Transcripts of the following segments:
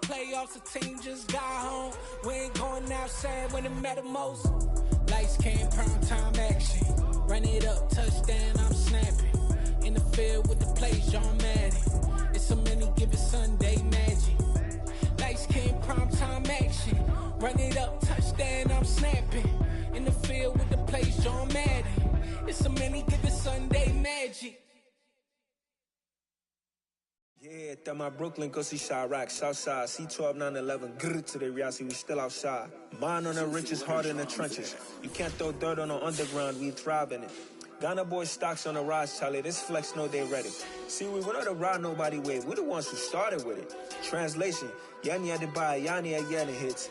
playoffs, the team just got home. We ain't going outside when it matter most. Lights came, prime time action. Run it up, touchdown, I'm snapping. In the field with the plays, John Madden. It's a many given Sunday magic. Lights came, prime time action. Run it up, touchdown, I'm snapping. In the field with the plays, John Madden. It's a many given Sunday magic. Yeah, that my Brooklyn, go see Chirac, Southside, C12, 911, grrr to the Riasi, we still outside. Mine on the riches, hard in the trenches. You can't throw dirt on the underground, we thrive in it. Ghana boys stocks on the rise, Charlie, this flex know they ready. See, we went on the ride nobody wave, we the ones who started with it. Translation, Yanni had to buy, Yanni had Yanni hits.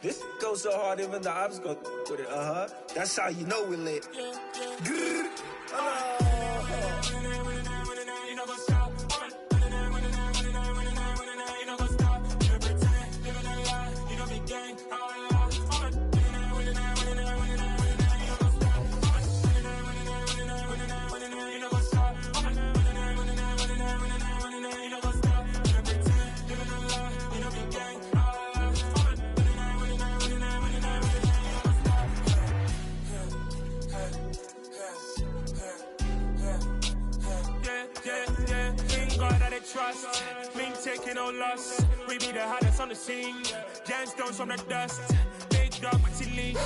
This goes so hard, even the ops go with it, That's how you know we lit. Grrr, trust, me taking no loss. We be the hottest on the scene. Gemstones from the dust. Big dog, Matty leash.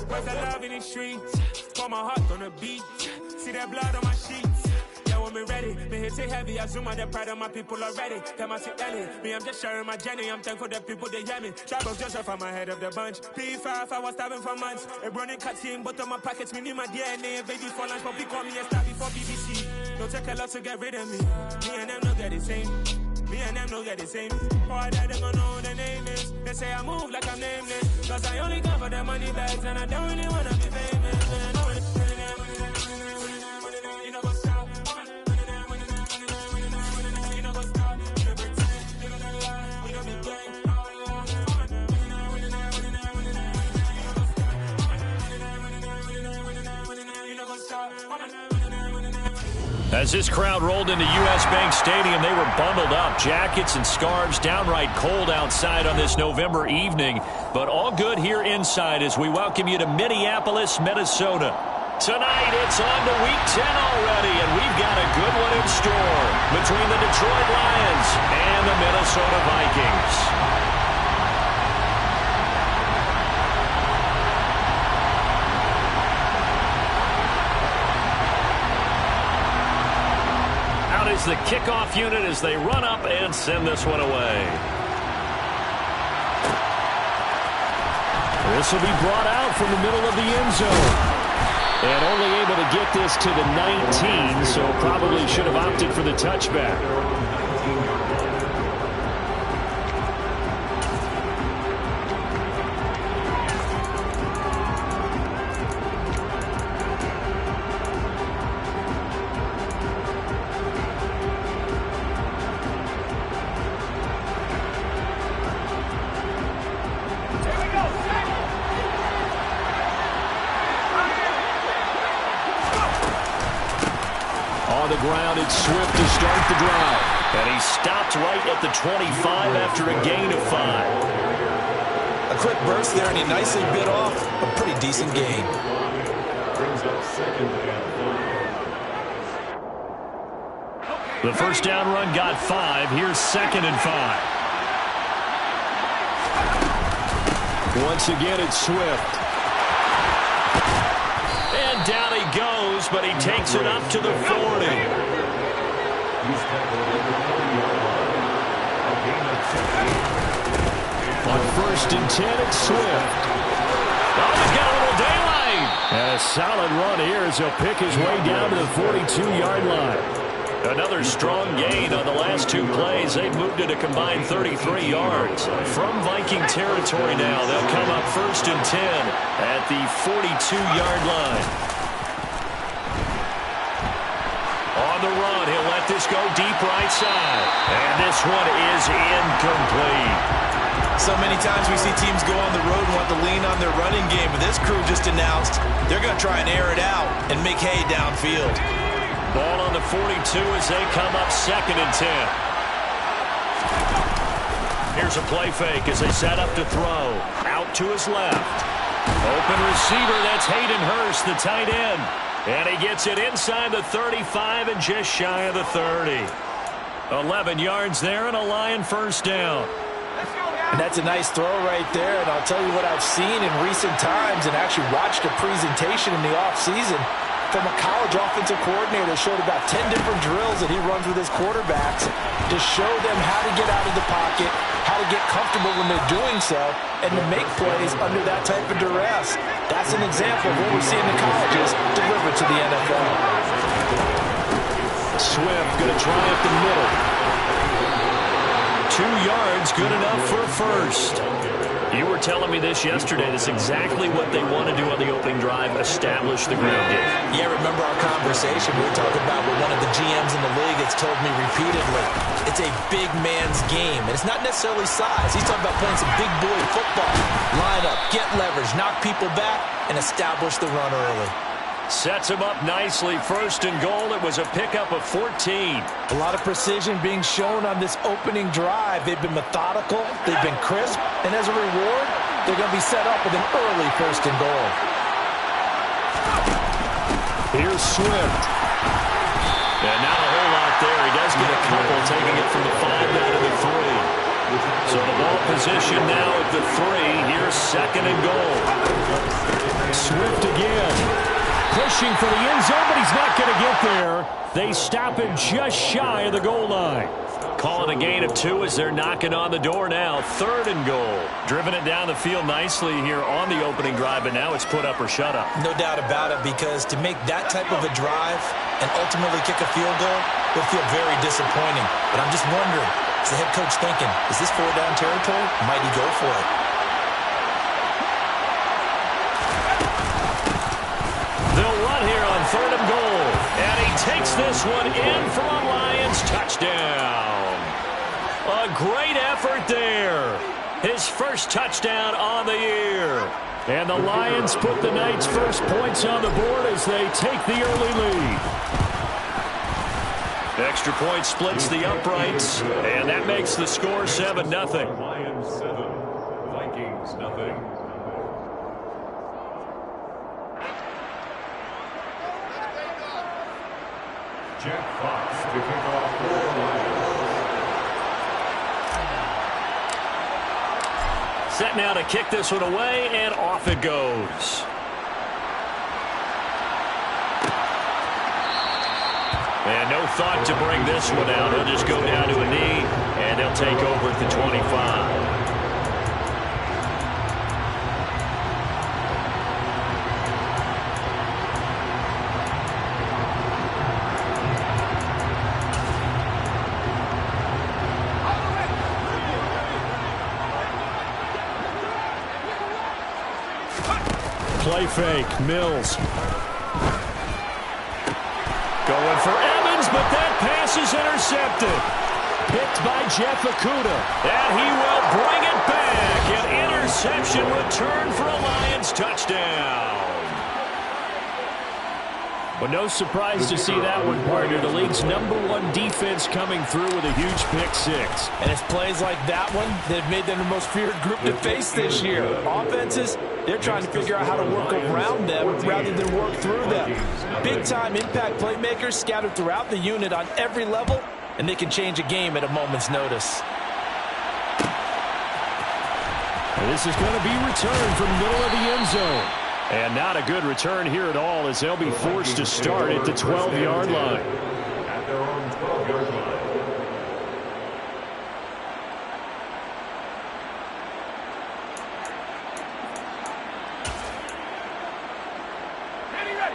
Where's the love in the streets? Pour my heart on the beat. See that blood on my sheets. Yeah, when we ready, me hit it heavy. I zoom on the pride of my people already. Them I see Ellie. Me, I'm just sharing my journey. I'm thankful the people they hear me. Troubles Joseph, I'm ahead of the bunch. P5, I was starving for months. A running cut team, but on my pockets, me need my DNA. Baby for lunch, but call me a star before BBC. Don't take a lot to get rid of me. Me and them don't get the same. Me and them don't get the same. Boy, that them gonna know who the name is. They say I move like I'm nameless. Cause I only come for the money bags and I don't really wanna be famous. You know what's up? You know what's up? You pretend, you know the lie. We don't be gang. You know what's up? As this crowd rolled into U.S. Bank Stadium, they were bundled up, jackets and scarves, downright cold outside on this November evening. But all good here inside as we welcome you to Minneapolis, Minnesota. Tonight, it's on to Week 10 already, and we've got a good one in store between the Detroit Lions and the Minnesota Vikings. Is the kickoff unit as they run up and send this one away. This will be brought out from the middle of the end zone. And only able to get this to the 19, so probably should have opted for the touchback. Swift to start the drive. And he stopped right at the 25 after a gain of 5. A quick burst there, and he nicely bit off a pretty decent gain. Brings up second and 5. The first down run got 5. Here's second and 5. Once again, it's Swift. And down he goes, but he takes it up to the 40. On first and 10, it's Swift. Oh, he's got a little daylight. And a solid run here as he'll pick his way down to the 42-yard line. Another strong gain on the last 2 plays. They've moved it a combined 33 yards. From Viking territory now, they'll come up first and 10 at the 42-yard line. On the run, he'll let this go deep right side. And this one is incomplete. So many times we see teams go on the road and want to lean on their running game, but this crew just announced they're going to try and air it out and make hay downfield. Ball on the 42 as they come up second and 10. Here's a play fake as they set up to throw. Out to his left. Open receiver, that's Hayden Hurst, the tight end. And he gets it inside the 35 and just shy of the 30. 11 yards there and a Lion first down. And that's a nice throw right there. And I'll tell you what I've seen in recent times and actually watched a presentation in the offseason from a college offensive coordinator that showed about 10 different drills that he runs with his quarterbacks to show them how to get out of the pocket, how to get comfortable when they're doing so, and to make plays under that type of duress. That's an example of what we're seeing in colleges deliver to the NFL. Swift going to try up the middle. 2 yards, good enough for a first. You were telling me this yesterday. That's exactly what they want to do on the opening drive, establish the ground game. Yeah, remember our conversation we were talking about with one of the GMs in the league that's told me repeatedly, it's a big man's game. And it's not necessarily size. He's talking about playing some big boy football. Line up, get leverage, knock people back, and establish the run early. Sets him up nicely. First and goal. It was a pickup of 14. A lot of precision being shown on this opening drive. They've been methodical. They've been crisp. And as a reward, they're going to be set up with an early first and goal. Here's Swift. And not a whole lot there. He does get a couple, taking it from the 5 down to the 3. So the ball position now at the 3. Here's second and goal. Swift again. Pushing for the end zone, but he's not going to get there. They stop him just shy of the goal line. Calling a gain of 2 as they're knocking on the door now. Third and goal. Driven it down the field nicely here on the opening drive, but now it's put up or shut up. No doubt about it, because to make that type of a drive and ultimately kick a field goal would feel very disappointing. But I'm just wondering, is the head coach thinking, is this 4-down territory? Might he go for it? They'll run here on third and goal. And he takes this one in for a Lions touchdown. A great effort there. His first touchdown on the year. And the Lions put the Knights' first points on the board as they take the early lead. Extra point splits the uprights. And that makes the score 7-0. Lions 7, Vikings nothing. Jack Fox to kick off for the Lions. Set now to kick this one away, and off it goes. And no thought to bring this one out. He'll just go down to a knee, and they'll take over at the 25. Play fake, Mills. Going for Evans, but that pass is intercepted. Picked by Jeff Okudah. And he will bring it back. An interception return for a Lions touchdown. Well, no surprise to see that one, partner. The league's #1 defense coming through with a huge pick-6. And it's plays like that one that have made them the most feared group to face this year. Offenses, they're trying to figure out how to work around them rather than work through them. Big-time impact playmakers scattered throughout the unit on every level, and they can change a game at a moment's notice. And this is going to be returned from the middle of the end zone. And not a good return here at all, as they'll be forced to start at the 12-yard line. At their own 12-yard line.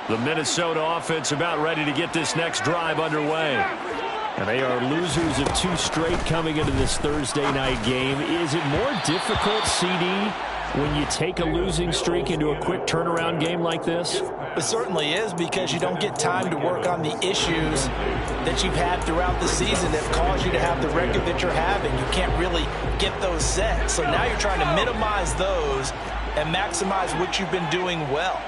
The Minnesota offense about ready to get this next drive underway. And they are losers of 2 straight coming into this Thursday night game. Is it more difficult, CD, when you take a losing streak into a quick turnaround game like this? It certainly is, because you don't get time to work on the issues that you've had throughout the season that caused you to have the record that you're having. You can't really get those set. So now you're trying to minimize those and maximize what you've been doing well.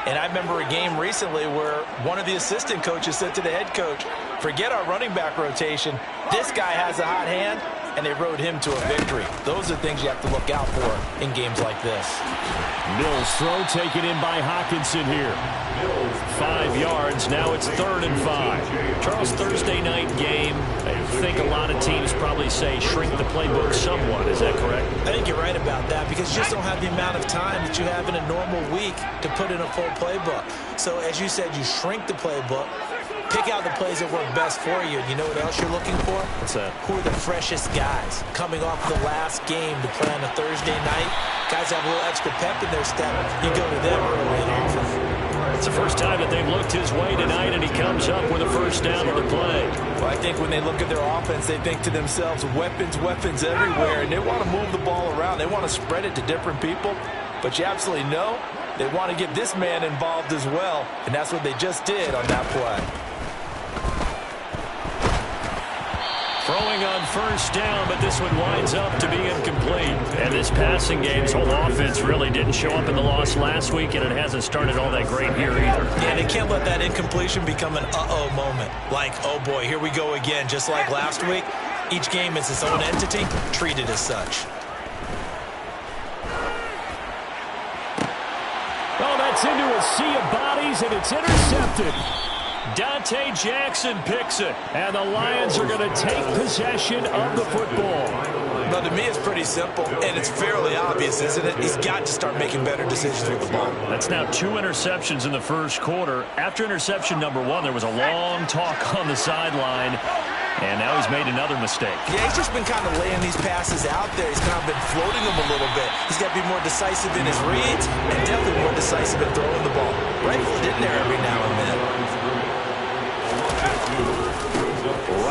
And I remember a game recently where one of the assistant coaches said to the head coach, forget our running back rotation. This guy has a hot hand. and they rode him to a victory. Those are things you have to look out for in games like this. Mills throw taken in by Hockenson here. 5 yards. Now it's 3rd and 5. Charles, Thursday night game. I think a lot of teams probably say shrink the playbook somewhat. Is that correct? I think you're right about that because you just don't have the amount of time that you have in a normal week to put in a full playbook. So as you said, you shrink the playbook, pick out the plays that work best for you. And you know what else you're looking for? What's that? Who are the freshest guys coming off the last game to play on a Thursday night? Guys have a little extra pep in their step. You go to them early and often. It's the first time that they've looked his way tonight, and he comes up with a first down on the play. Well, I think when they look at their offense, they think to themselves, weapons, weapons everywhere, and they want to move the ball around. They want to spread it to different people, but you absolutely know they want to get this man involved as well, and that's what they just did on that play. Throwing on first down, but this one winds up to be incomplete. And this passing game's whole offense really didn't show up in the loss last week, and it hasn't started all that great here either. Yeah, they can't let that incompletion become an uh-oh moment. Like, oh boy, here we go again, just like last week. Each game is its own entity, treated as such. Oh, that's into a sea of bodies, and it's intercepted. Dante Jackson picks it, and the Lions are going to take possession of the football. Now, to me, it's pretty simple, and it's fairly obvious, isn't it? He's got to start making better decisions with the ball. That's now 2 interceptions in the first quarter. After interception number 1, there was a long talk on the sideline, and now he's made another mistake. Yeah, he's just been kind of laying these passes out there. He's kind of been floating them a little bit. He's got to be more decisive in his reads and definitely more decisive in throwing the ball. Rifle it in there every now and then.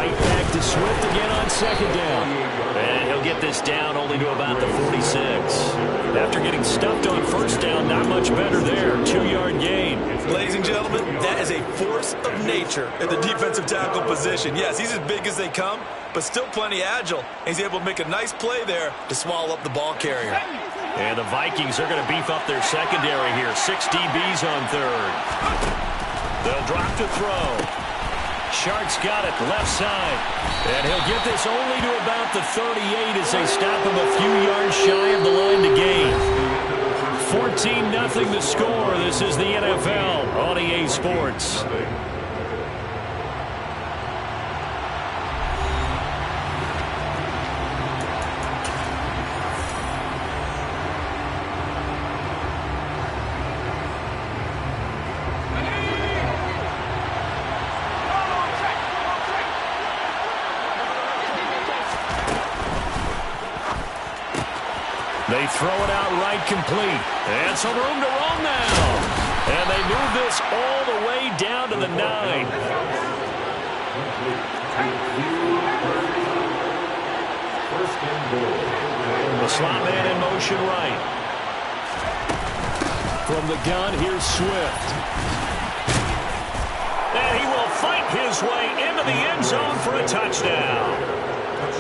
Right back to Swift again on second down. And he'll get this down only to about the 46. After getting stuffed on first down, not much better there. 2-yard gain. Ladies and gentlemen, that is a force of nature at the defensive tackle position. Yes, he's as big as they come, but still plenty agile. He's able to make a nice play there to swallow up the ball carrier. And the Vikings are going to beef up their secondary here. 6 DBs on third. They'll drop to throw. Shark's got it left side. And he'll get this only to about the 38 as they stop him a few yards shy of the line to gain. 14-0 the score. This is the NFL on EA Sports. They throw it out right complete. And some room to roam now. And they move this all the way down to the 9. The slot man in motion right. From the gun, here's Swift. And he will fight his way into the end zone for a touchdown.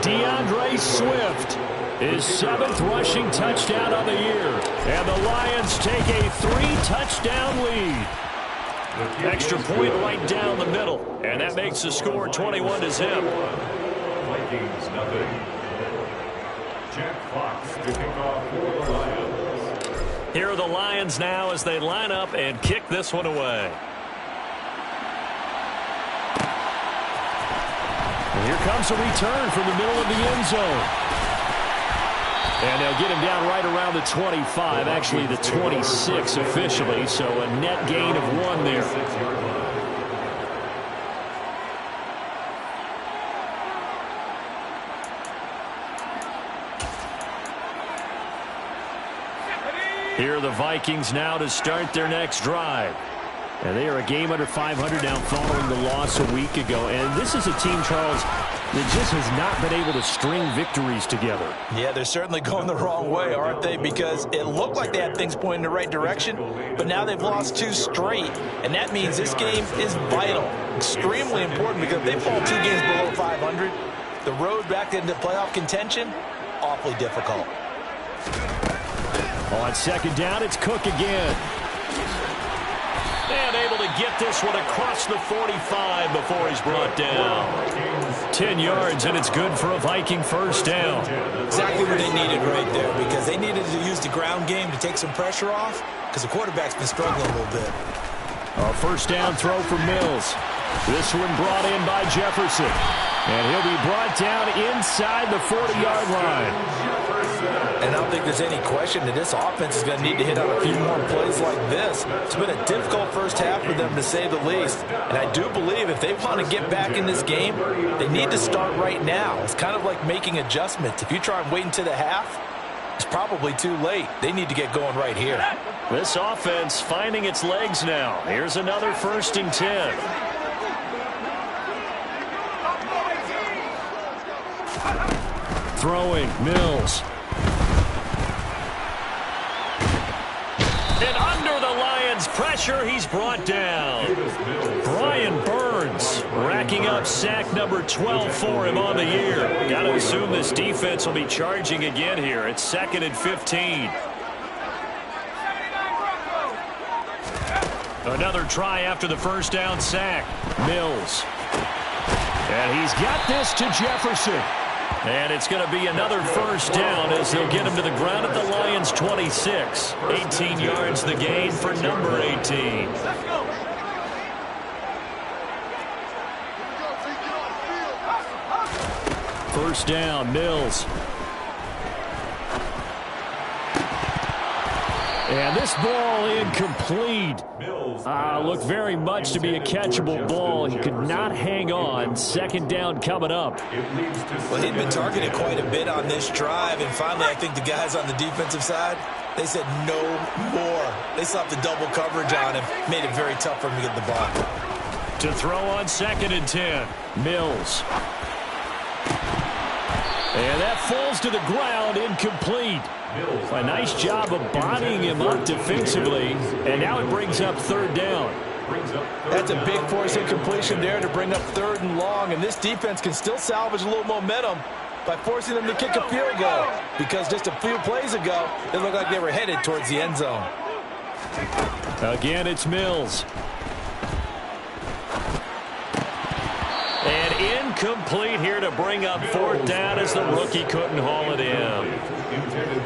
DeAndre Swift. His 7th rushing touchdown on the year. And the Lions take a 3-touchdown lead. Extra point right down the middle. And that makes the score 21-0. Vikings nothing. Jack Fox to kick off for the Lions. Here are the Lions now as they line up and kick this one away. And here comes a return from the middle of the end zone. And they'll get him down right around the 25, actually the 26 officially, so a net gain of 1 there. Here are the Vikings now to start their next drive. And they are a game under 500 now following the loss a week ago. And this is a team, Charles, that just has not been able to string victories together. Yeah, they're certainly going the wrong way, aren't they? Because it looked like they had things pointing in the right direction, but now they've lost 2 straight. And that means this game is vital, extremely important, because if they fall 2 games below 500, the road back into playoff contention, awfully difficult. On second down, it's Cook again. And able to get this one across the 45 before he's brought down. 10 yards, and it's good for a Viking first down. Exactly what they needed right there, because they needed to use the ground game to take some pressure off, because the quarterback's been struggling a little bit. A first down throw for Mills. This one brought in by Jefferson. And he'll be brought down inside the 40-yard line. And I don't think there's any question that this offense is going to need to hit on a few more plays like this. It's been a difficult first half for them, to say the least. And I do believe if they want to get back in this game, they need to start right now. It's kind of like making adjustments. If you try and wait until the half, it's probably too late. They need to get going right here. This offense finding its legs now. Here's another 1st and 10. Throwing, Mills. And under the Lions' pressure, he's brought down. Brian Burns racking up sack number 12 for him on the year. Got to assume this defense will be charging again here. It's 2nd and 15. Another try after the first down sack. Mills. And he's got this to Jefferson. And it's going to be another first down as they'll get him to the ground at the Lions' 26. 18 yards the gain for number 18. First down, Mills. And this ball incomplete. Looked very much to be a catchable ball. He could not hang on. 2nd down coming up. Well, he'd been targeted quite a bit on this drive, and finally I think the guys on the defensive side, they said no more. They slapped the double coverage on him, made it very tough for him to get the ball. To throw on 2nd and 10, Mills. And that falls to the ground, incomplete. A nice job of bodying him up defensively, and now it brings up 3rd down. That's a big force incompletion there to bring up 3rd and long, and this defense can still salvage a little momentum by forcing them to kick a field goal, because just a few plays ago, it looked like they were headed towards the end zone. Again, it's Mills. And incomplete here to bring up 4th down as the rookie couldn't haul it in.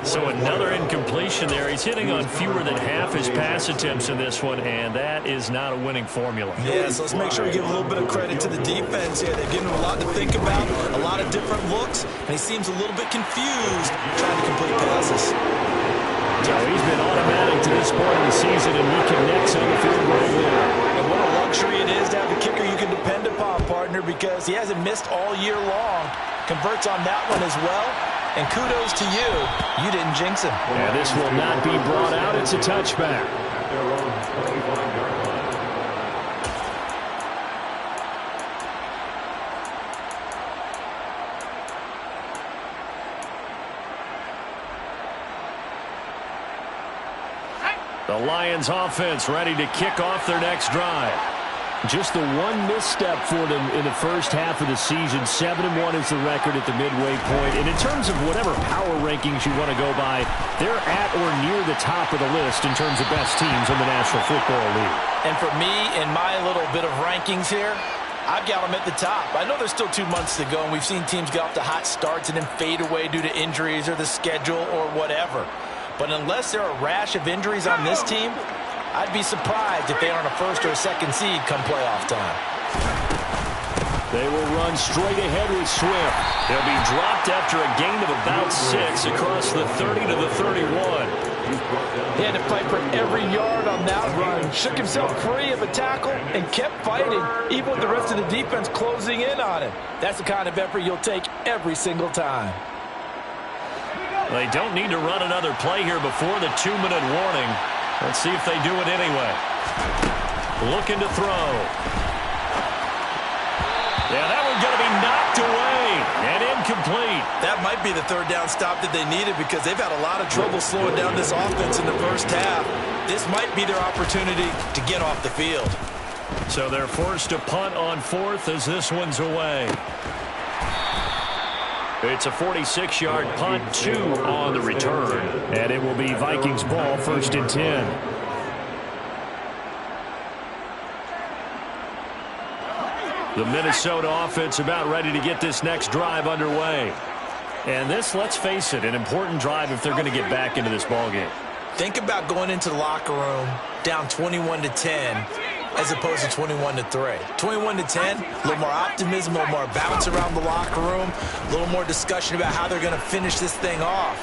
So another incompletion there. He's hitting on fewer than half his pass attempts in this one, and that is not a winning formula. Yeah, so let's make sure we give a little bit of credit to the defense here. They've given him a lot to think about, a lot of different looks, and he seems a little bit confused trying to complete passes. So he's been automatic to this point of the season, and he connects on the field goal there. And what a luxury it is to have a kicker you can depend upon, partner, because he hasn't missed all year long. Converts on that one as well. And kudos to you. You didn't jinx him. And this will not be brought out. It's a touchback. The Lions offense ready to kick off their next drive. Just the one misstep for them in the first half of the season. 7-1 is the record at the midway point. And in terms of whatever power rankings you want to go by, they're at or near the top of the list in terms of best teams in the National Football League. And for me, in my little bit of rankings here, I've got them at the top. I know there's still 2 months to go, and we've seen teams get off to hot starts and then fade away due to injuries or the schedule or whatever. But unless there are a rash of injuries on this team, I'd be surprised if they aren't a 1st or a 2nd seed come playoff time. They will run straight ahead with Swift. They'll be dropped after a gain of about 6 across the 30 to the 31. He had to fight for every yard on that run. Shook himself free of a tackle and kept fighting, even with the rest of the defense closing in on him. That's the kind of effort you'll take every single time. They don't need to run another play here before the 2-minute warning. Let's see if they do it anyway. Looking to throw. Yeah, that one's going to be knocked away and incomplete. That might be the 3rd down stop that they needed, because they've had a lot of trouble slowing down this offense in the first half. This might be their opportunity to get off the field. So they're forced to punt on 4th as this one's away. It's a 46-yard punt, 2 on the return. And it will be Vikings ball, 1st and 10. The Minnesota offense about ready to get this next drive underway. And this, let's face it, an important drive if they're going to get back into this ballgame. Think about going into the locker room down 21-10 as opposed to 21-3. 21-10, a little more optimism, a little more bounce around the locker room, a little more discussion about how they're going to finish this thing off.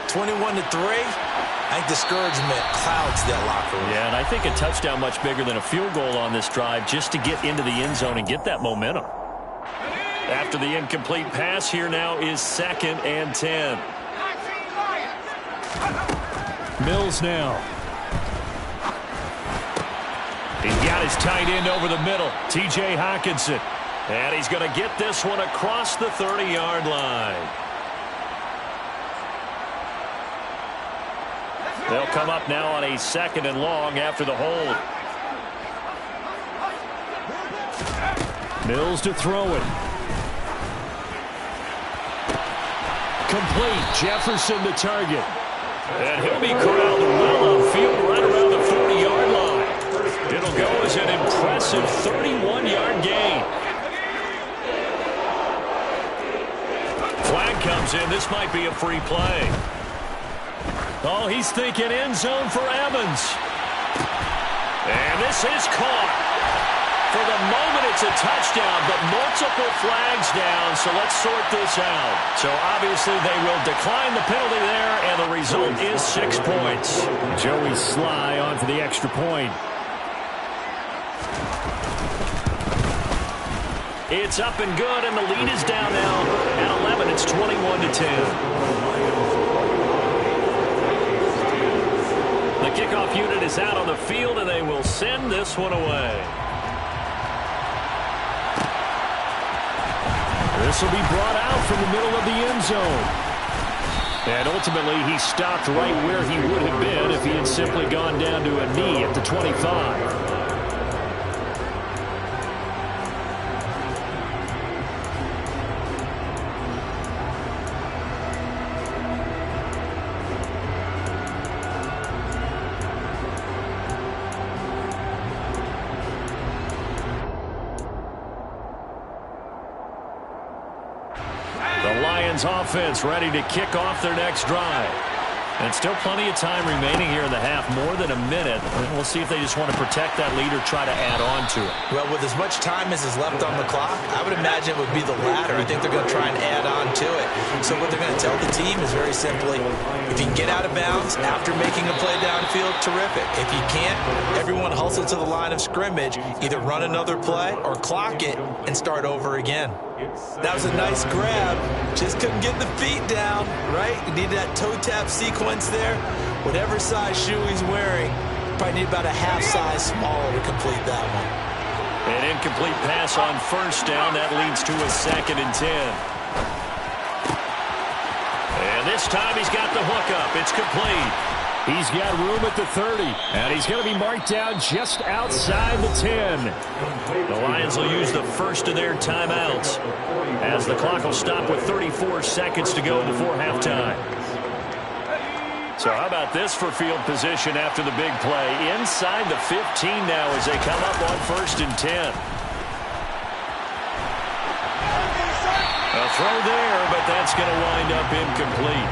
21-3, I think discouragement clouds that locker room. Yeah, and I think a touchdown much bigger than a field goal on this drive just to get into the end zone and get that momentum. After the incomplete pass, here now is 2nd and 10. Mills now. He's got his tight end over the middle, T.J. Hockenson. And he's going to get this one across the 30-yard line. They'll come up now on a 2nd and long after the hold. Mills to throw it. Complete. Jefferson the target. And he'll be corralled well upfield right around the 40-yard line. It'll go as an impressive 31-yard gain. Flag comes in. This might be a free play. Oh, he's thinking end zone for Evans. And this is caught. For the moment, it's a touchdown, but multiple flags down, so let's sort this out. So obviously they will decline the penalty there, and the result is 6 points. Joey Sly on for the extra point. It's up and good, and the lead is down now at 11. It's 21-10. The kickoff unit is out on the field, and they will send this one away. This will be brought out from the middle of the end zone. And ultimately, he stopped right where he would have been if he had simply gone down to a knee at the 25. Offense ready to kick off their next drive. And still plenty of time remaining here in the half, more than a minute. We'll see if they just want to protect that lead or try to add on to it. Well, with as much time as is left on the clock, I would imagine it would be the latter. I think they're going to try and add on to it. So what they're going to tell the team is very simply, if you can get out of bounds after making a play downfield, terrific. If you can't, everyone hustle to the line of scrimmage, either run another play or clock it and start over again. That was a nice grab. Just couldn't get the feet down, right? You need that toe tap sequence there. Whatever size shoe he's wearing, probably need about a half size smaller to complete that one. An incomplete pass on first down. That leads to a 2nd and 10. And this time he's got the hookup. It's complete. He's got room at the 30, and he's going to be marked down just outside the 10. The Lions will use the first of their timeouts as the clock will stop with 34 seconds to go before halftime. So how about this for field position after the big play? Inside the 15 now as they come up on 1st and 10. A throw there, but that's going to wind up incomplete.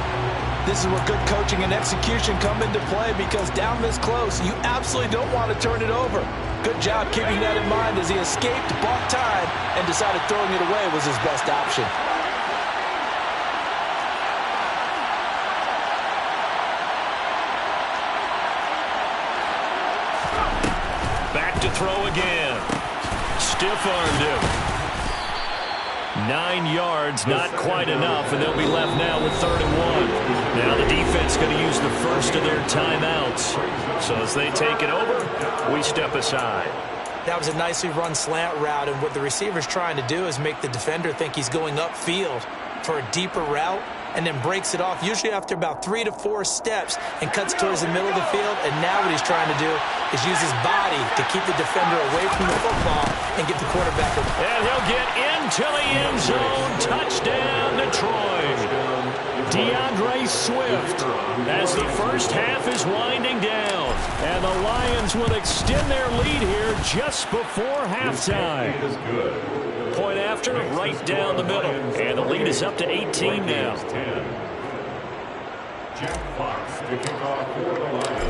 This is where good coaching and execution come into play, because down this close, you absolutely don't want to turn it over. Good job keeping that in mind as he escaped, bought time, and decided throwing it away was his best option. Back to throw again. Stiff-armed him. 9 yards, not quite enough, and they'll be left now with 3rd and 1. Now the defense going to use the first of their timeouts. So as they take it over, we step aside. That was a nicely run slant route, and what the receiver's trying to do is make the defender think he's going upfield for a deeper route, and then breaks it off, usually after about 3 to 4 steps, and cuts towards the middle of the field. And now what he's trying to do is use his body to keep the defender away from the football and get the quarterback. And he'll get into the end zone. Touchdown, Detroit. DeAndre Swift, as the first half is winding down. And the Lions will extend their lead here just before halftime. Point after, right down the middle. And the lead is up to 18 now.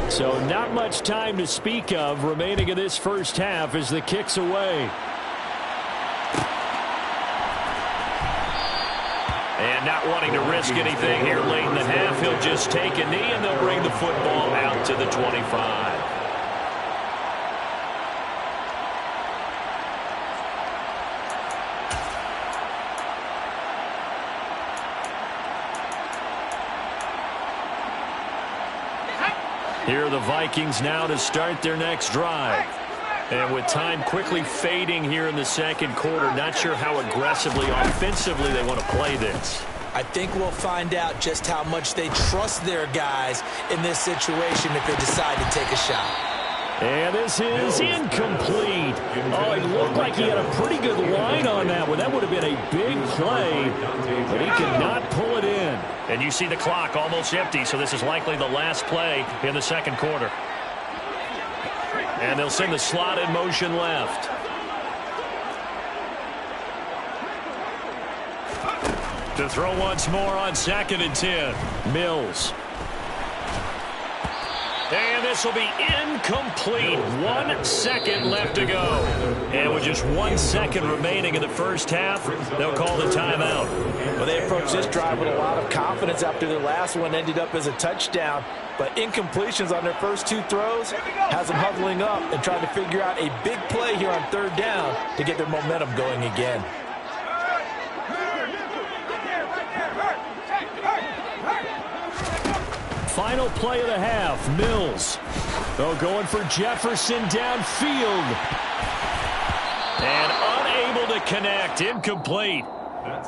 So not much time to speak of remaining in this first half as the kick's away. And not wanting to risk anything here late in the half, he'll just take a knee and they'll bring the football out to the 25. Here are the Vikings now to start their next drive. And with time quickly fading here in the second quarter, not sure how aggressively, offensively they want to play this. I think we'll find out just how much they trust their guys in this situation if they decide to take a shot. And this is incomplete. Oh, it looked like he had a pretty good line on that one. That would have been a big play, but he could not pull it in. And you see the clock almost empty, so this is likely the last play in the second quarter. And they'll send the slot in motion left. To throw once more on 2nd and 10. Mills. And this will be incomplete. 1 second left to go. And with just 1 second remaining in the first half, they'll call the timeout. Well, they approached this drive with a lot of confidence after their last one ended up as a touchdown. But incompletions on their first 2 throws has them huddling up and trying to figure out a big play here on 3rd down to get their momentum going again. Final play of the half, Mills. Oh, going for Jefferson downfield. And unable to connect, incomplete.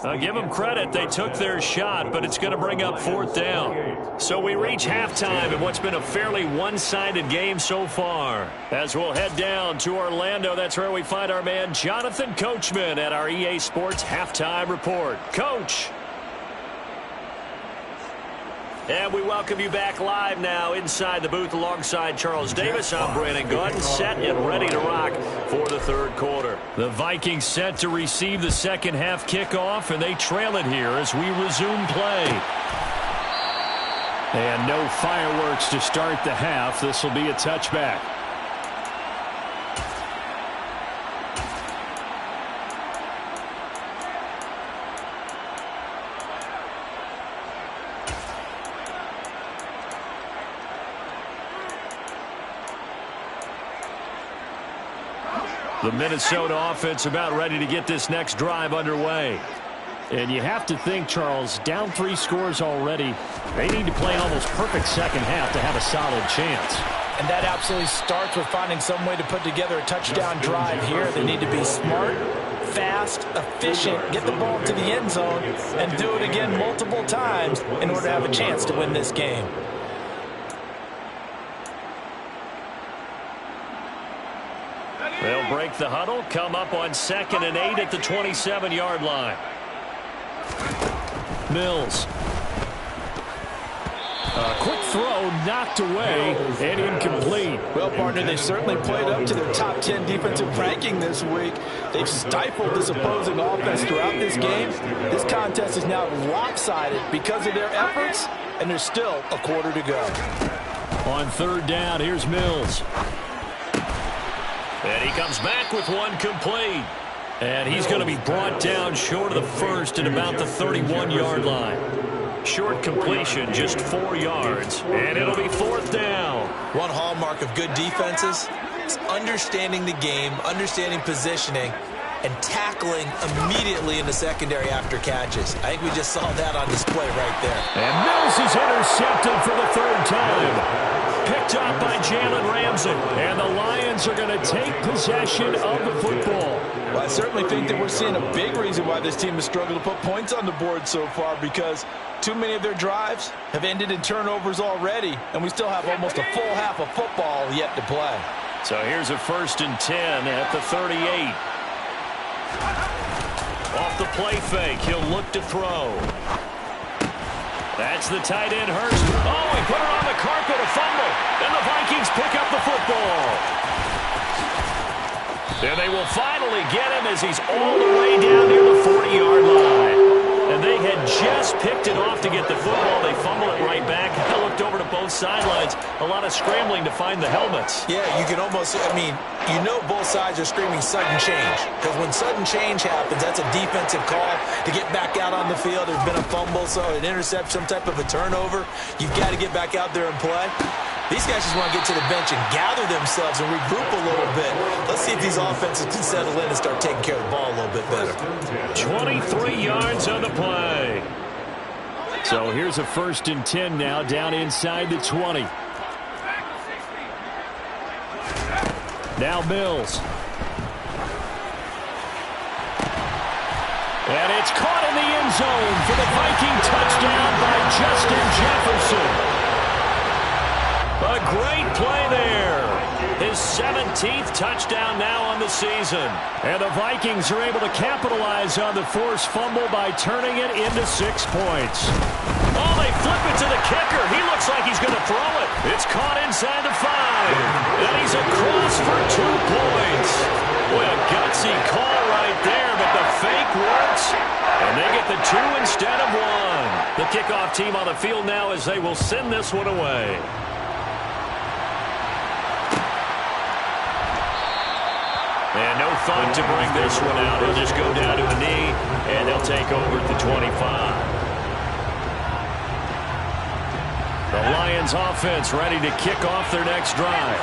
I'll give them credit, they took their shot, but it's going to bring up 4th down. So we reach halftime in what's been a fairly one-sided game so far. As we'll head down to Orlando, that's where we find our man Jonathan Coachman at our EA Sports Halftime Report. Coach. And we welcome you back live now inside the booth alongside Charles Davis. I'm Brandon Gunn, set and ready to rock for the 3rd quarter. The Vikings set to receive the second half kickoff, and they trail it here as we resume play. And no fireworks to start the half. This will be a touchback. The Minnesota offense about ready to get this next drive underway. And you have to think, Charles, down 3 scores already. They need to play an almost perfect second half to have a solid chance. And that absolutely starts with finding some way to put together a touchdown drive here. They need to be smart, fast, efficient, get the ball to the end zone, and do it again multiple times in order to have a chance to win this game. They'll break the huddle, come up on 2nd and 8 at the 27-yard line. Mills. A quick throw knocked away and incomplete. Well, partner, they've certainly played up to their top 10 defensive ranking this week. They've stifled this opposing offense throughout this game. This contest is now lopsided because of their efforts, and there's still a quarter to go. On 3rd down, here's Mills. And he comes back with one complete. And he's going to be brought down short of the first at about the 31-yard line. Short completion, just 4 yards. And it'll be 4th down. One hallmark of good defenses is understanding the game, understanding positioning, and tackling immediately in the secondary after catches. I think we just saw that on display right there. And Mills is intercepted for the 3rd time. Picked up by Jalen Ramsey. And the Lions are going to take possession of the football. Well, I certainly think that we're seeing a big reason why this team has struggled to put points on the board so far, because too many of their drives have ended in turnovers already, and we still have almost a full half of football yet to play. So here's a 1st and 10 at the 38. Off the play fake, he'll look to throw. That's the tight end, Hurst. Oh, he put it on the carpet, a fumble. And the Vikings pick up the football. And they will finally get him as he's all the way down near the 40-yard line. And they had just picked it off to get the football. They fumble it right back. I looked over to both sidelines. A lot of scrambling to find the helmets. Yeah, you can almost, you know both sides are screaming sudden change. Because when sudden change happens, that's a defensive call to get back out on the field. There's been a fumble, so an interception, some type of a turnover. You've got to get back out there and play. These guys just want to get to the bench and gather themselves and regroup a little bit. Let's see if these offenses can settle in and start taking care of the ball a little bit better. 23 yards on the play. So here's a 1st and 10 now, down inside the 20. Now Mills. And it's caught in the end zone for the Viking touchdown by Justin Jefferson. A great play there. His 17th touchdown now on the season. And the Vikings are able to capitalize on the forced fumble by turning it into 6 points. Oh, they flip it to the kicker. He looks like he's going to throw it. It's caught inside the 5. And he's across for 2 points. Boy, a gutsy call right there, but the fake works. And they get the 2 instead of 1. The kickoff team on the field now as they will send this one away. And no thought to bring this one out. He'll just go down to a knee, and they'll take over at the 25. The Lions offense ready to kick off their next drive.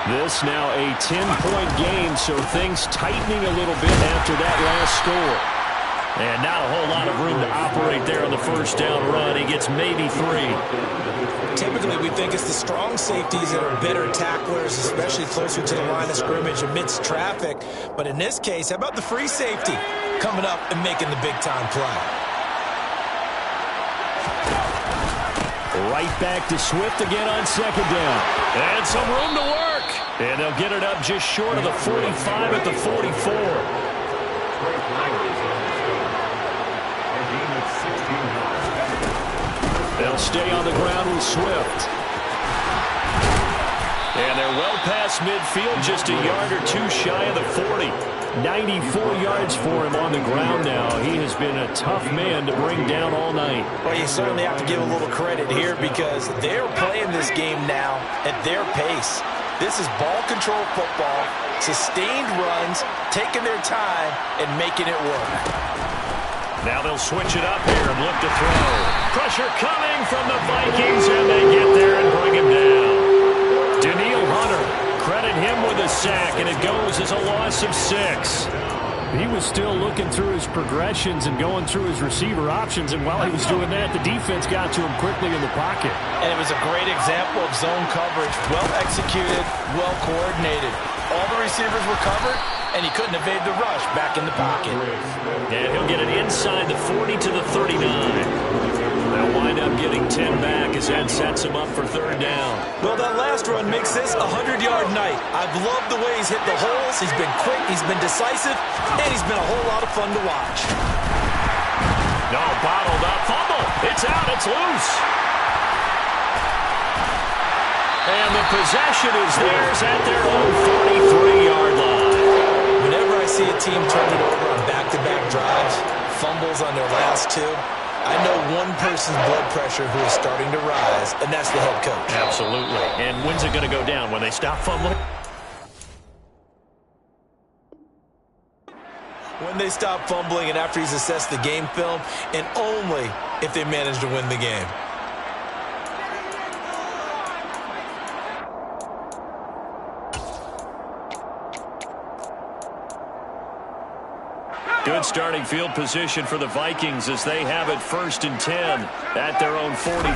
This now a 10-point game, so things tightening a little bit after that last score. And not a whole lot of room to operate there on the first down run. He gets maybe 3. Typically, we think it's the strong safeties that are better tacklers, especially closer to the line of scrimmage amidst traffic. But in this case, how about the free safety coming up and making the big-time play? Right back to Swift again on 2nd down. And some room to work. And they'll get it up just short of the 45 at the 44. They'll stay on the ground with Swift. And they're well past midfield, just a yard or 2 shy of the 40. 94 yards for him on the ground now. He has been a tough man to bring down all night. Well, you certainly have to give a little credit here because they're playing this game now at their pace. This is ball control football, sustained runs, taking their time, and making it work. Now they'll switch it up here and look to throw. Pressure coming from the Vikings, and they get there and bring him down. Danielle Hunter, credit him with a sack, and it goes as a loss of 6. He was still looking through his progressions and going through his receiver options, and while he was doing that, the defense got to him quickly in the pocket. And it was a great example of zone coverage, well executed, well coordinated. All the receivers were covered, and he couldn't evade the rush back in the pocket. And he'll get it inside the 40 to the 39. They'll wind up getting 10 back as that sets him up for 3rd down. Well, that last run makes this a 100-yard night. I've loved the way he's hit the holes. He's been quick, he's been decisive, and he's been a whole lot of fun to watch. No, bottled up. Fumble. It's out. It's loose. And the possession is theirs at their own 43-yard line. Whenever I see a team turn it over on back-to-back drives, fumbles on their last 2, I know one person's blood pressure who is starting to rise, and that's the head coach. Absolutely. And when's it going to go down? When they stop fumbling? When they stop fumbling and after he's assessed the game film, and only if they manage to win the game. Good starting field position for the Vikings as they have it 1st and 10 at their own 43.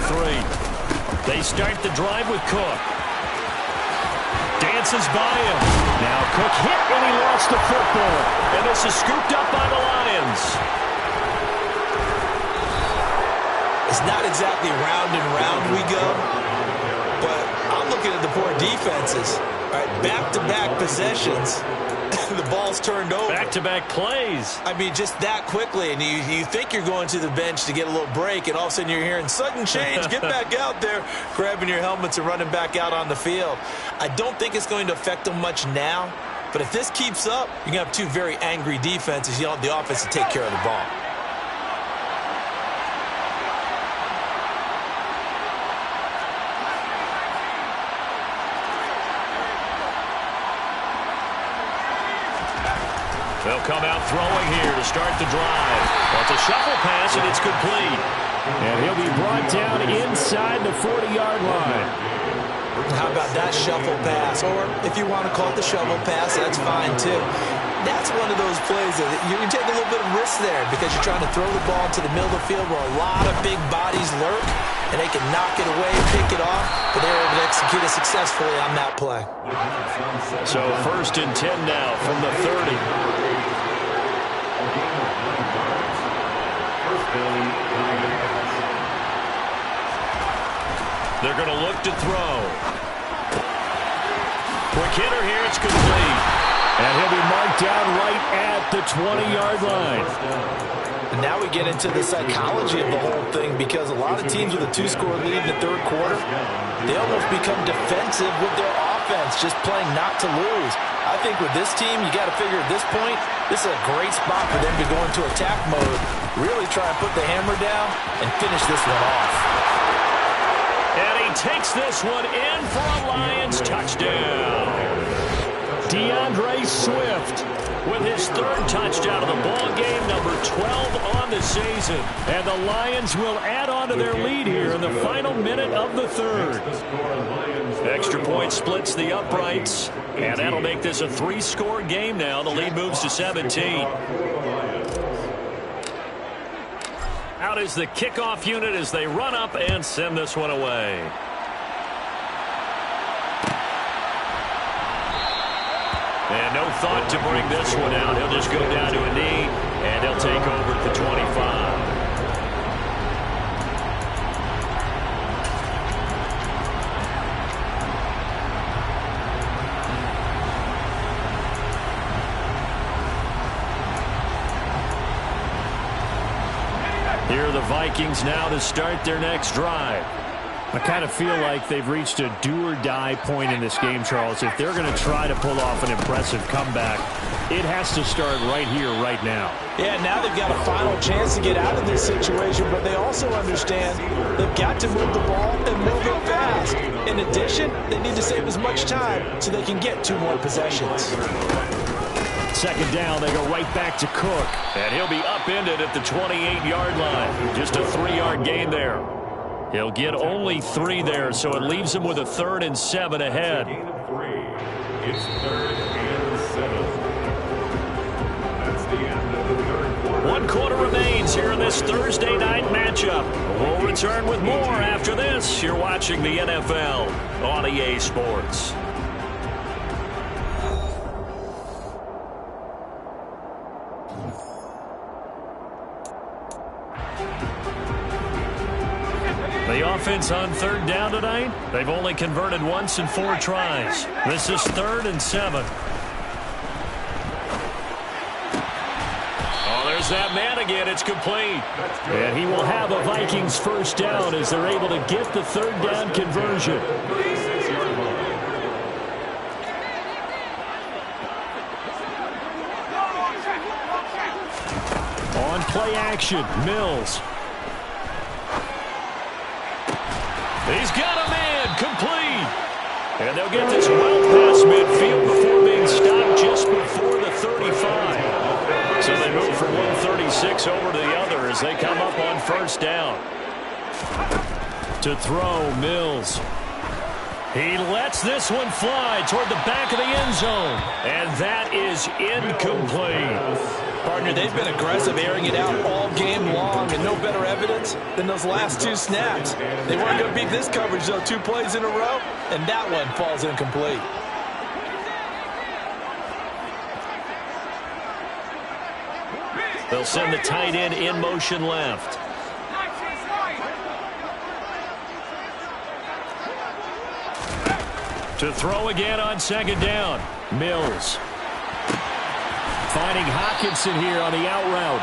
They start the drive with Cook. Dances by him. Now Cook hit when he lost the football. And this is scooped up by the Lions. It's not exactly round and round we go, but I'm looking at the poor defense. defenses. All right, back-to-back possessions. The ball's turned over. Back-to-back plays. I mean, just that quickly, and you think you're going to the bench to get a little break, and all of a sudden you're hearing sudden change, get back out there, grabbing your helmets and running back out on the field. I don't think it's going to affect them much now, but if this keeps up, you're going to have two very angry defenses. You want the offense to take care of the ball. They'll come out throwing here to start the drive. Well, it's a shuffle pass, and it's complete. And he'll be brought down inside the 40-yard line. How about that shuffle pass? Or if you want to call it the shovel pass, that's fine too. That's one of those plays that you can take a little bit of risk there because you're trying to throw the ball to the middle of the field where a lot of big bodies lurk, and they can knock it away, pick it off, but they were able to execute it successfully on that play. So 1st and 10 now from the 30. They're going to look to throw. Quick hitter here, it's complete. And he'll be marked down right at the 20-yard line. And now we get into the psychology of the whole thing because a lot of teams with a 2-score lead in the third quarter, they almost become defensive with their offense, just playing not to lose. I think with this team, you got to figure at this point, this is a great spot for them to go into attack mode, really try and put the hammer down and finish this one off. And he takes this one in for a Lions touchdown. DeAndre Swift with his 3rd touchdown of the ball game, number 12 on the season. And the Lions will add on to their lead here in the final minute of the 3rd. Extra point splits the uprights, and that'll make this a 3-score game now. The lead moves to 17. Out is the kickoff unit as they run up and send this one away. And no thought to bring this one out. He'll just go down to a knee, and he'll take over at the 25. Here are the Vikings now to start their next drive. I kind of feel like they've reached a do-or-die point in this game, Charles. If they're going to try to pull off an impressive comeback, it has to start right here, right now. Yeah, now they've got a final chance to get out of this situation, but they also understand they've got to move the ball and move it fast. In addition, they need to save as much time so they can get 2 more possessions. 2nd down, they go right back to Cook. And he'll be upended at the 28-yard line. Just a 3-yard gain there. He'll get only 3 there, so it leaves him with a 3rd and 7 ahead. It's 3rd and 7. That's the end of the 3rd quarter. 1 quarter remains here in this Thursday night matchup. We'll return with more after this. You're watching the NFL on EA Sports. The offense on 3rd down tonight, they've only converted once in 4 tries. This is 3rd and 7. Oh, there's that man again. It's complete. And he will have a Vikings 1st down as they're able to get the 3rd down conversion. On play action, Mills. He's got a man, complete. And they'll get this well past midfield before being stopped just before the 35. So they move from 136 over to the other as they come up on 1st down. To throw, Mills. He lets this one fly toward the back of the end zone. And that is incomplete. Partner, they've been aggressive, airing it out all game long, and no better evidence than those last 2 snaps. They weren't going to beat this coverage, though, 2 plays in a row, and that one falls incomplete. They'll send the tight end in motion left. To throw again on second down. Mills. Finding Hockenson here on the out route.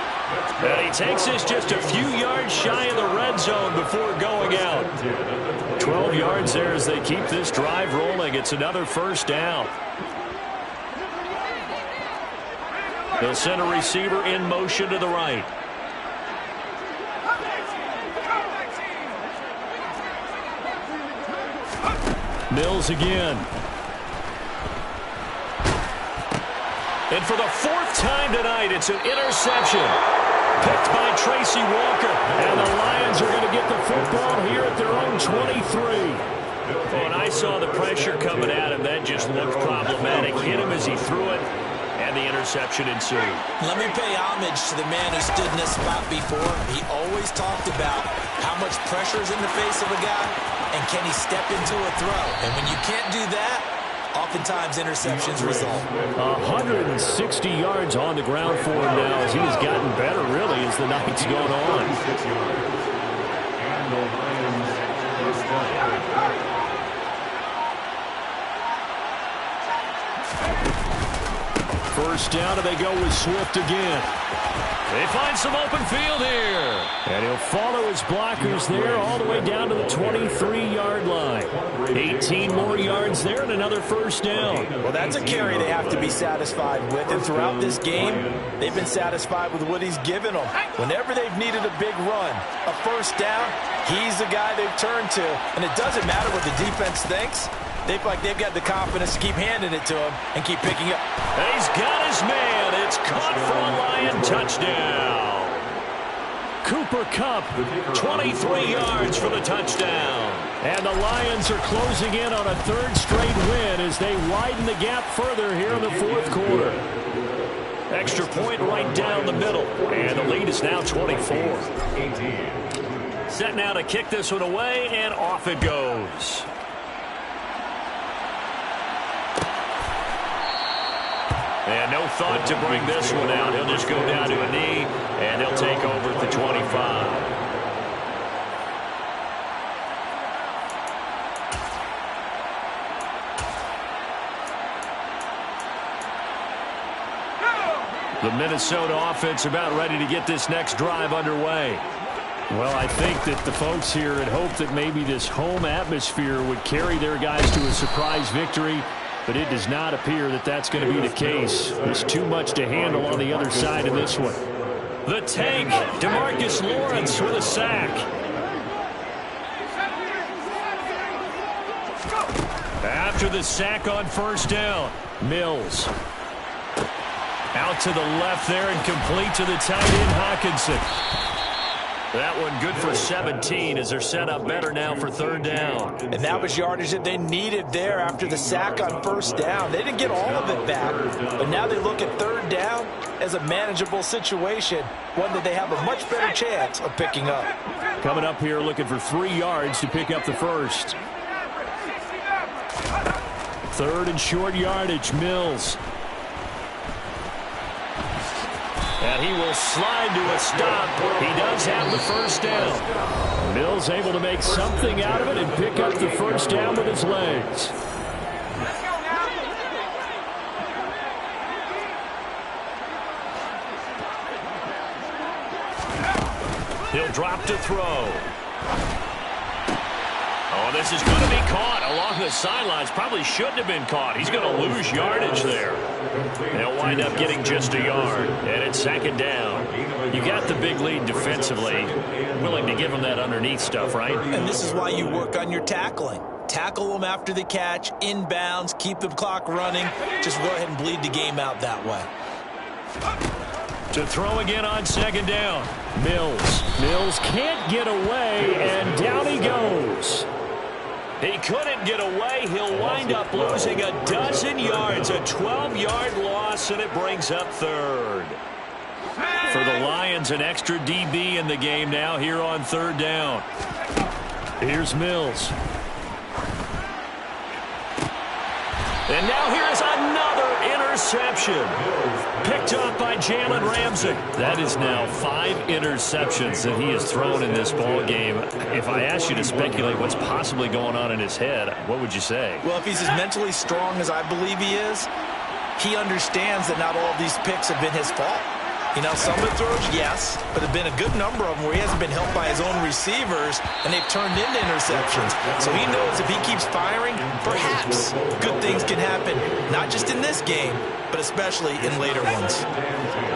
And he takes this just a few yards shy of the red zone before going out. 12 yards there as they keep this drive rolling. It's another first down. They'll send a receiver in motion to the right. Mills again. And for the fourth time tonight, it's an interception. Picked by Tracy Walker. And the Lions are going to get the football here at their own 23. Oh, and I saw the pressure coming at him. That just looked problematic. Hit him as he threw it, and the interception ensued. Let me pay homage to the man who stood in this spot before. He always talked about how much pressure is in the face of a guy, and can he step into a throw. And when you can't do that, oftentimes interceptions result. 160 yards on the ground for him now as he has gotten better, really, as the night's gone on. And the Lions first down. First down, and they go with Swift again. They find some open field here. And he'll follow his blockers there all the way down to the 23-yard line. 18 more yards there and another first down. Well, that's a carry they have to be satisfied with. And throughout this game, they've been satisfied with what he's given them. Whenever they've needed a big run, a first down, he's the guy they've turned to. And it doesn't matter what the defense thinks. They feel like they've got the confidence to keep handing it to him and keep picking up. And he's got his man. It's caught for a Lion touchdown. Cooper Kupp, 23 yards for the touchdown. and the Lions are closing in on a third straight win as they widen the gap further here in the fourth quarter. Extra point right down the middle, and the lead is now 24. Set now to kick this one away, and off it goes. And no thought to bring this one out. He'll just go down to a knee, and he'll take over at the 25. The Minnesota offense about ready to get this next drive underway. Well, I think that the folks here had hoped that maybe this home atmosphere would carry their guys to a surprise victory, but it does not appear that that's going to be the case. There's too much to handle on the other side of this one. The tank, DeMarcus Lawrence with a sack. After the sack on first down, Mills. Out to the left there and complete to the tight end, Hockenson. That one good for 17 as they're set up better now for third down. And that was yardage that they needed there after the sack on first down. They didn't get all of it back, but now they look at third down as a manageable situation, one that they have a much better chance of picking up. Coming up here looking for 3 yards to pick up the first. Third and short yardage, Mills. And he will slide to a stop. He does have the first down. Mills able to make something out of it and pick up the first down with his legs. He'll drop to throw. Oh, this is going to be caught along the sidelines. Probably shouldn't have been caught. He's going to lose yardage there. They'll wind up getting just a yard, and it's second down. You got the big lead defensively. Willing to give them that underneath stuff, right? And this is why you work on your tackling. Tackle them after the catch, inbounds, keep the clock running. Just go ahead and bleed the game out that way. To throw again on second down. Mills. Mills can't get away, and down he goes. He couldn't get away. He'll wind up losing a dozen yards, a 12-yard loss, and it brings up third. For the Lions, an extra DB in the game now here on third down. Here's Mills. And now here's another interception. Picked up by Jalen Ramsey. That is now 5 interceptions that he has thrown in this ball game. If I asked you to speculate what's possibly going on in his head, what would you say? Well, if he's as mentally strong as I believe he is, he understands that not all of these picks have been his fault. You know, some of the throws, yes, but there have been a good number of them where he hasn't been helped by his own receivers, and they've turned into interceptions. So he knows if he keeps firing, perhaps good things can happen, not just in this game, but especially in later ones.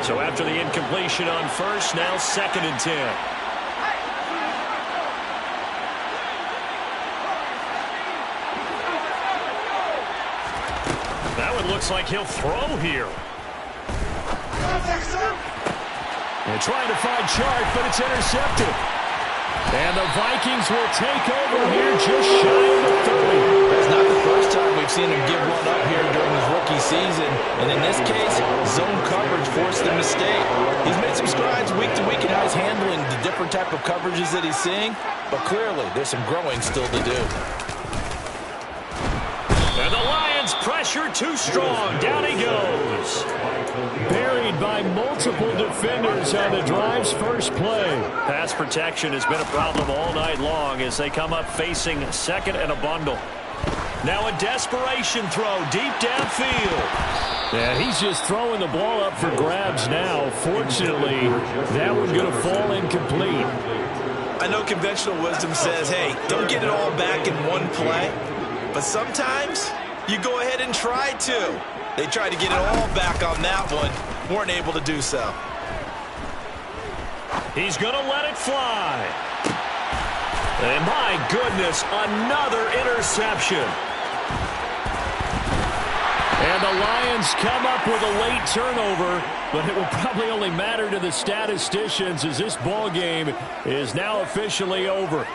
So after the incompletion on first, now 2nd and 10. That one looks like he'll throw here. They're trying to find Chark, but it's intercepted. And the Vikings will take over here just shy of the 30. That's not the first time we've seen him give one up here during his rookie season. And in this case, zone coverage forced the mistake. He's made some strides week to week in how he's handling the different type of coverages that he's seeing. But clearly, there's some growing still to do. And the Lions pressure too strong. Down he goes. Buried by multiple defenders on the drive's first play. Pass protection has been a problem all night long as they come up facing 2nd and a bundle. Now a desperation throw deep downfield. Yeah, he's just throwing the ball up for grabs now. Fortunately, that one's going to fall incomplete. I know conventional wisdom says, hey, don't get it all back in one play. But sometimes you go ahead and try to. They tried to get it all back on that one. Weren't able to do so. He's going to let it fly. And my goodness, another interception. And the Lions come up with a late turnover, but it will probably only matter to the statisticians as this ball game is now officially over.